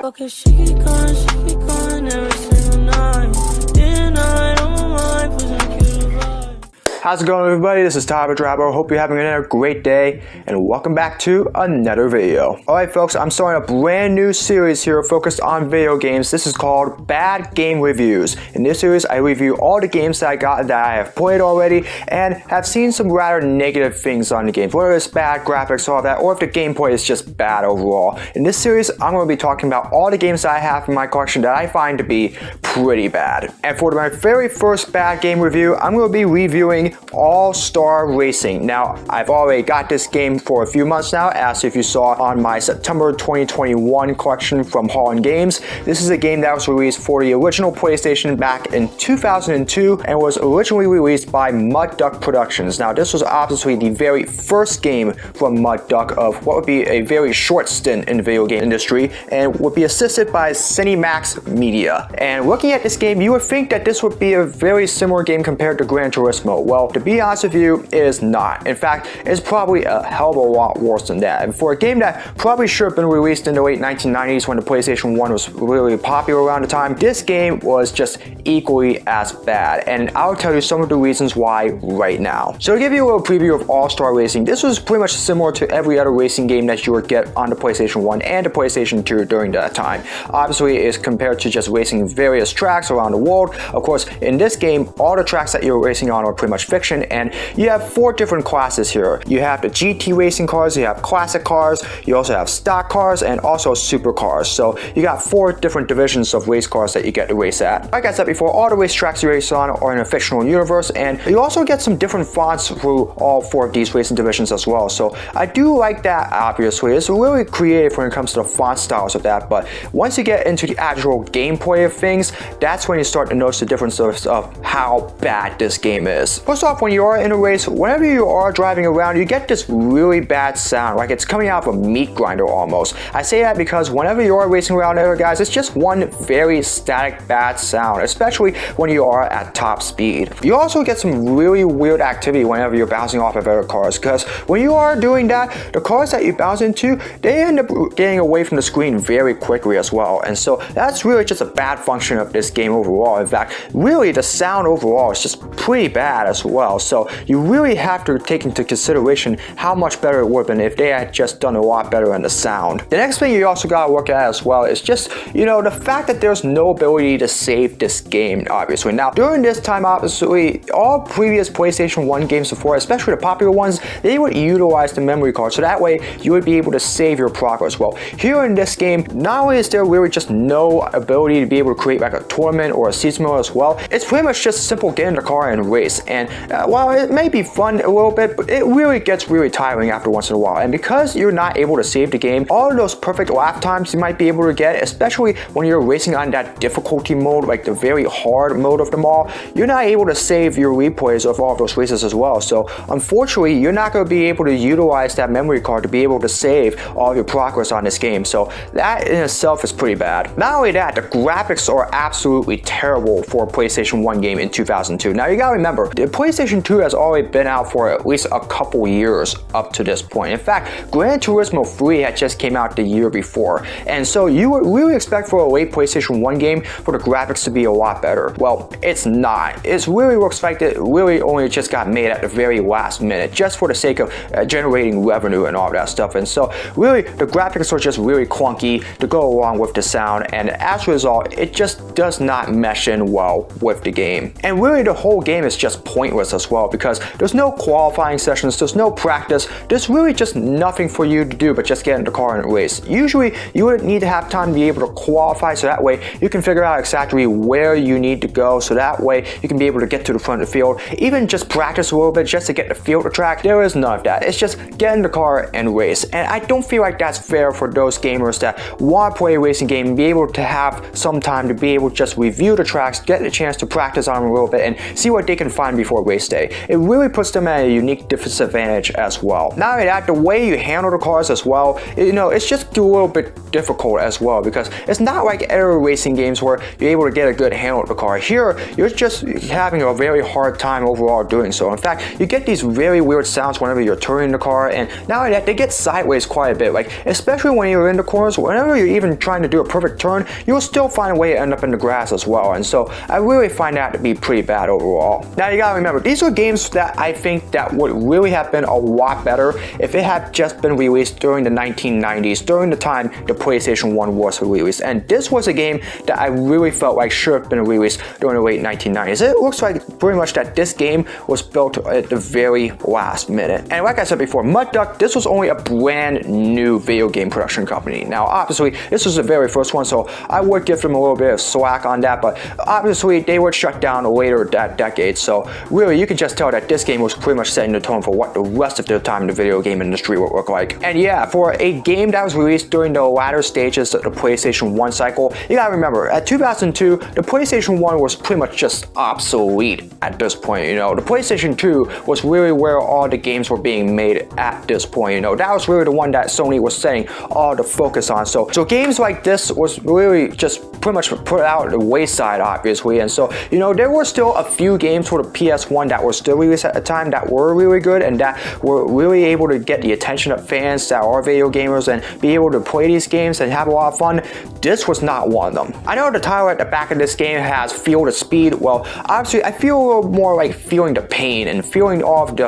Okay, she keep going every single night. Day and night on my mind, pushing a cute vibe. How's it going, everybody? This is Tyler Drabo. Hope you're having another great day, and welcome back to another video. Alright folks, I'm starting a brand new series here focused on video games. This is called Bad Game Reviews. In this series, I review all the games that I have played already and have seen some rather negative things on the games, whether it's bad graphics, all that, or if the gameplay is just bad overall. In this series, I'm going to be talking about all the games that I have in my collection that I find to be pretty bad. And for my very first bad game review, I'm going to be reviewing All-Star Racing. Now, I've already got this game for a few months now, as if you saw on my September 2021 collection from Kawaii Games. This is a game that was released for the original PlayStation back in 2002 and was originally released by Mud Duck Productions. Now, this was obviously the very first game from Mud Duck of what would be a very short stint in the video game industry and would be assisted by Cinemax Media. And looking at this game, you would think that this would be a very similar game compared to Gran Turismo. Well, to be honest with you, it is not. In fact, it's probably a hell of a lot worse than that. And for a game that probably should have been released in the late 1990s when the PlayStation 1 was really popular around the time, this game was just equally as bad. And I'll tell you some of the reasons why right now. So to give you a little preview of All-Star Racing, this was pretty much similar to every other racing game that you would get on the PlayStation 1 and the PlayStation 2 during that time. Obviously, it's compared to just racing various tracks around the world. Of course, in this game, all the tracks that you're racing on are pretty much fiction, and you have 4 different classes here. You have the GT racing cars, you have classic cars, you also have stock cars, and also supercars. So you got 4 different divisions of race cars that you get to race at. Like I said before, all the race tracks you race on are in a fictional universe, and you also get some different fonts through all 4 of these racing divisions as well. So I do like that, obviously. It's really creative when it comes to the font styles of that, but once you get into the actual gameplay of things, that's when you start to notice the difference of how bad this game is. First off, when you are in a race, whenever you are driving around, you get this really bad sound, like it's coming out of a meat grinder almost. I say that because whenever you are racing around there, guys, it's just one very static bad sound, especially when you are at top speed. You also get some really weird activity whenever you're bouncing off of other cars, because when you are doing that, the cars that you bounce into, they end up getting away from the screen very quickly as well. And so that's really just a bad function of this game overall. In fact, really the sound overall is just pretty bad as well. So you really have to take into consideration how much better it would have been if they had just done a lot better on the sound. The next thing you also gotta look at as well is just, you know, the fact that there's no ability to save this game, obviously. Now, during this time, obviously, all previous PlayStation 1 games before, especially the popular ones, they would utilize the memory card, so that way you would be able to save your progress. Well, here in this game, not only is there really just no ability to be able to create like a tournament or a season mode as well, it's pretty much just simple get in the car and race. And while it may be fun a little bit, but it really gets really tiring after once in a while. And because you're not able to save the game, all of those perfect lap times you might be able to get, especially when you're racing on that difficulty mode, like the very hard mode of them all, you're not able to save your replays of all of those races as well. So unfortunately, you're not going to be able to utilize that memory card to be able to save all your progress on this game. So that in itself is pretty bad. Not only that, the graphics are absolutely terrible for a PlayStation 1 game in 2002. Now you gotta remember, the PlayStation 2 has already been out for at least a couple years up to this point. In fact, Gran Turismo 3 had just came out the year before, and so you would really expect for a late PlayStation 1 game for the graphics to be a lot better. Well, it's not. It really looks like it really only just got made at the very last minute, just for the sake of generating revenue and all that stuff. And so really, the graphics are just really clunky to go along with the sound, and as a result, it just does not mesh in well with the game. And really, the whole game is just pointless as well, because there's no qualifying sessions, there's no practice, there's really just nothing for you to do but just get in the car and race. Usually, you would need to have time to be able to qualify, so that way you can figure out exactly where you need to go, so that way you can be able to get to the front of the field. Even just practice a little bit just to get the feel of the track, there is none of that. It's just get in the car and race. And I don't feel like that's fair for those gamers that want to play a racing game and be able to have some time to be able to just review the tracks, get a chance to practice on them a little bit, and see what they can find before race day. It really puts them at a unique disadvantage as well. Not only that, the way you handle the cars as well, it's just a little bit difficult as well, because it's not like other racing games where you're able to get a good handle of the car. Here, you're just having a very hard time overall doing so. In fact, you get these very weird sounds whenever you're turning the car, and not only that, they get sideways quite a bit. Like, especially when you're in the corners, whenever you're even trying to do a perfect turn, you'll still find a way to end up in the grass as well. And so I really find that to be pretty bad overall. Now you gotta remember, these are games that I think that would really have been a lot better if it had just been released during the 1990s, during the time the PlayStation 1 was released. And this was a game that I really felt like should have been released during the late 1990s. It looks like pretty much that this game was built at the very last minute. And like I said before, Mud Duck, this was only a brand new video game production company. Now obviously this was the very first one, so I would give them a little bit of slack on that, but obviously they were shut down later that decade, so really you can just tell that this game was pretty much setting the tone for what the rest of the time in the video game industry would look like. And yeah, for a game that was released during the latter stages of the PlayStation 1 cycle, you gotta remember, at 2002, the PlayStation 1 was pretty much just obsolete at this point. The PlayStation 2 was really where all the games were being made at this point. That was really the one that Sony was setting all the focus on. So games like this was really just pretty much put out the wayside, obviously. And so, there were still a few games for the PS1 that were still released at the time that were really good and that were really able to get the attention of fans that are video gamers and be able to play these games and have a lot of fun. This was not one of them. I know the title at the back of this game has Feel the Speed. Well, obviously I feel a little more like feeling the pain and feeling all of the,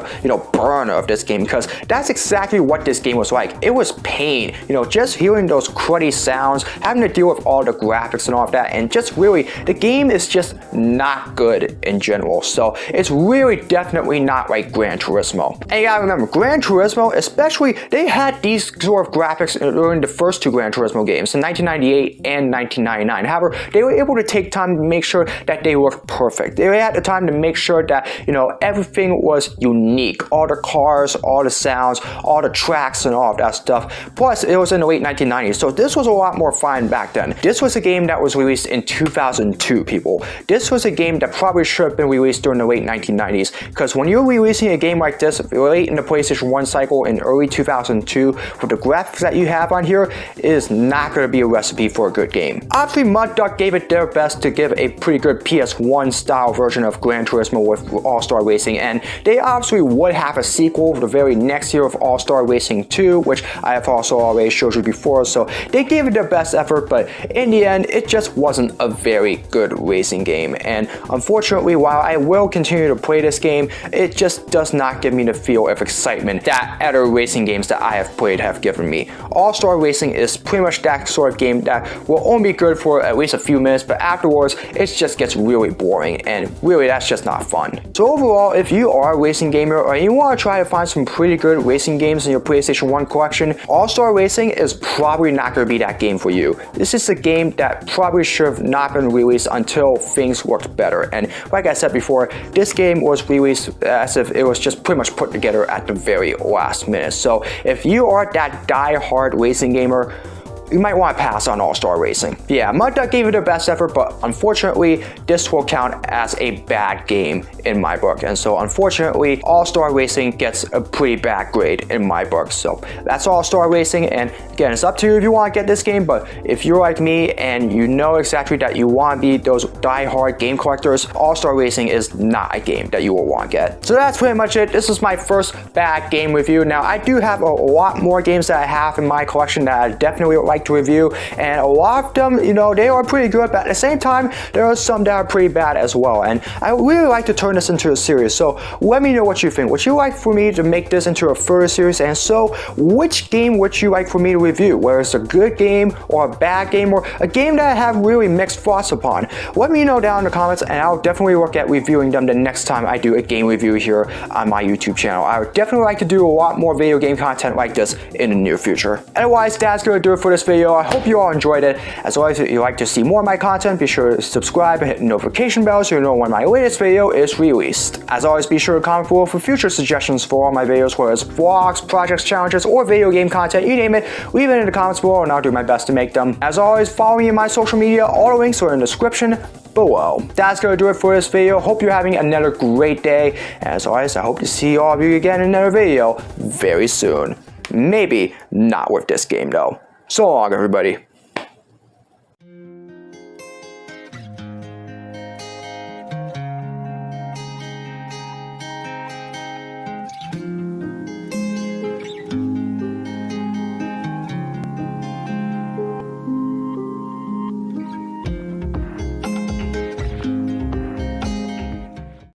burn of this game, because that's exactly what this game was like. It was pain, just hearing those cruddy sounds, having to deal with all the graphics and all of that, and just really, the game is just not good in general. So it's really definitely not like Gran Turismo. And you gotta remember, Gran Turismo, especially, they had these sort of graphics during the first two Gran Turismo games in 1998 and 1999. However, they were able to take time to make sure that they looked perfect. They had the time to make sure that, everything was unique. All the cars, all the sounds, all the tracks and all of that stuff. Plus, it was in the late 1990s, so this was a lot more fun back then. This was a game that was released in 2002, people. This was a game that probably should have been released during the late 1990s, because when you're releasing a game like this late in the PlayStation 1 cycle in early 2002, with the graphics that you have on here, it is not going to be a recipe for a good game. Obviously, Mud Duck gave it their best to give a pretty good PS1 style version of Gran Turismo with All-Star Racing, and they obviously would have a sequel the very next year of All-Star Racing 2, which I have also already showed you before, so they gave it their best effort, but in the end, it just wasn't a very good racing game. And unfortunately, while I will continue to play this game, it just does not give me the feel of excitement that other racing games that I have played have given me. All-Star Racing is pretty much that sort of game that will only be good for at least a few minutes, but afterwards, it just gets really boring, and really that's just not fun. So overall, if you are a racing gamer or you want to try to find some pretty good racing games in your PlayStation 1 collection, All-Star Racing is probably not going to be that game for you. This is a game that probably should have not been released until things worked better. And like I said before, this game was released as if it was just pretty much put together at the very last minute. So if you are that die-hard racing gamer, you might want to pass on All-Star Racing. Yeah, Mud Duck gave it their best effort, but unfortunately, this will count as a bad game in my book. And so unfortunately, All-Star Racing gets a pretty bad grade in my book. So that's All-Star Racing, and again, it's up to you if you want to get this game, but if you're like me and you know exactly that you want to be those die-hard game collectors, All-Star Racing is not a game that you will want to get. So that's pretty much it. This is my first bad game review. Now, I do have a lot more games that I have in my collection that I definitely would like to review, and a lot of them, they are pretty good, but at the same time, there are some that are pretty bad as well, and I really like to turn this into a series. So let me know what you think. Would you like for me to make this into a further series? And so which game would you like for me to review, whether it's a good game or a bad game or a game that I have really mixed thoughts upon? Let me know down in the comments, and I'll definitely look at reviewing them the next time I do a game review here on my YouTube channel. I would definitely like to do a lot more video game content like this in the near future. Otherwise, that's going to do it for this video. video. I hope you all enjoyed it. As always, if you'd like to see more of my content, be sure to subscribe and hit the notification bell so you know when my latest video is released. As always, be sure to comment below for future suggestions for all my videos, whether it's vlogs, projects, challenges, or video game content, you name it. Leave it in the comments below and I'll do my best to make them. As always, follow me in my social media. All the links are in the description below. That's gonna do it for this video. Hope you're having another great day. As always, I hope to see all of you again in another video very soon. Maybe not with this game though. So long, everybody.